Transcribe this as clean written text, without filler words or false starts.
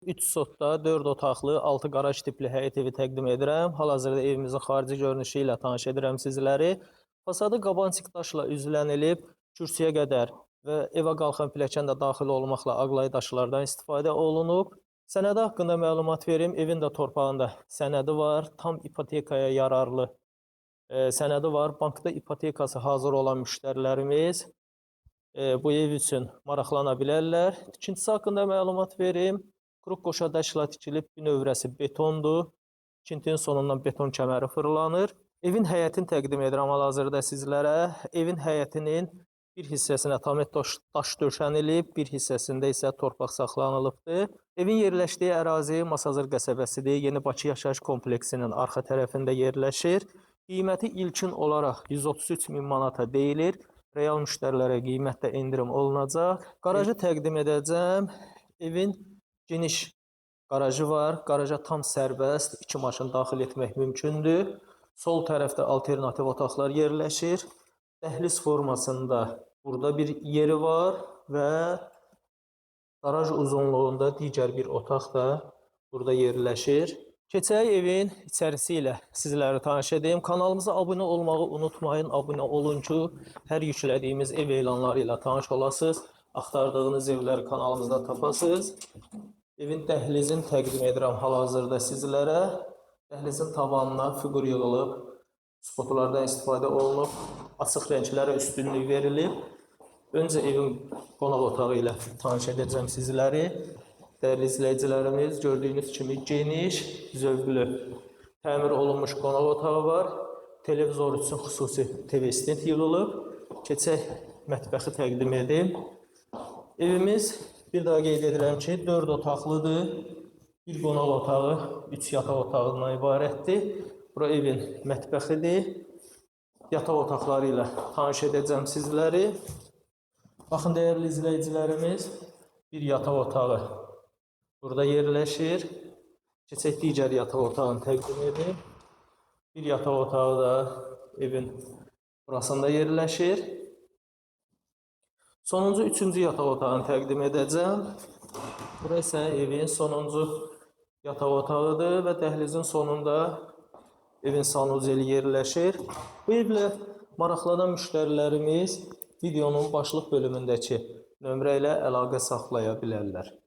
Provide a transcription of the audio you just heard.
3 sotda 4 otaqlı, 6 qaraj tipli həyət evi təqdim edirəm. Hal-hazırda evimizin xarici görünüşü ilə tanış edirəm sizləri. Fasadı qabançıq daşla üzlənilib, kürsüyə qədər və evə qalxan pilləkən də daxil olmaqla ağlay daşlardan istifadə olunub. Sənədi haqqında məlumat verim. Evin də torpağında sənədi var. Tam ipotekaya yararlı sənədi var. Bankda ipotekası hazır olan müştərilərimiz bu ev üçün maraqlana bilərlər. Tikintisi haqqında məlumat verim. Qrup qoşa daşla tikilib, bünövrəsi betondur. Tikintinin sonundan beton kəməri fırlanır. Evin həyətini təqdim edirəm hal-hazırda sizlərə. Evin həyətinin bir hissəsinə tamət daş döşənilib, bir hissəsində isə torpaq saxlanılıbdır. Evin yerləşdiyi ərazi Masazır qəsəbəsidir. Yeni Bakı yaşayış kompleksinin arxa tərəfində yerləşir. Qiyməti ilkin olaraq 133 min manata deyilir. Real müştərilərə qiymətdə endirim olunacaq. Qarajı təqdim edəcəm. Evin geniş qarajı var. Qaraja tam sərbəst 2 maşın daxil etmək mümkündür. Sol tərəfdə alternativ otaqlar yerləşir. Dəhliz formasında burada bir yeri var və qaraj uzunluğunda digər bir otaq da burada yerləşir. Keçək evin içərisi ilə sizləri tanış edeyim. Kanalımıza abunə olmağı unutmayın. Abunə olun ki, hər yüklədiyimiz ev elanları ilə tanış olasınız. Axtardığınız evləri kanalımızda tapasınız. Evin dəhlizini təqdim edirəm hal-hazırda sizlərə. Dəhlizin tavanına fiqur yığılıb, spotlardan istifadə olunub, açıq rənglərə üstünlük verilib. Öncə evin qonaq otağı ilə tanış edəcəm sizləri. Dəyərli izləyicilərimiz, gördüyünüz kimi geniş, zövqlü, təmir olunmuş qonaq otağı var. Televizor üçün xüsusi TV stend yığılıb. Keçək mətbəxi təqdim edim. Evimiz bir daha qeyd edirəm ki, 4 otaqlıdır. Bir qonaq otağı, 3 yataq otağından ibarətdir. Bura evin mətbəxidir. Yataq otaqları ilə tanış edəcəm sizləri. Baxın, dəyərli izləyicilərimiz, bir yataq otağı burada yerləşir. Keçək digər yataq otağını təqdim edim. Bir yataq otağı da evin burasında yerləşir. Sonuncu, üçüncü yataq otağını təqdim edəcəm. Bura isə evin sonuncu yataq otağıdır və dəhlizin sonunda evin sanuzeli yerləşir. Bu evlə maraqlanan müştərilərimiz videonun başlıq bölümündəki nömrə ilə əlaqə saxlaya bilərlər.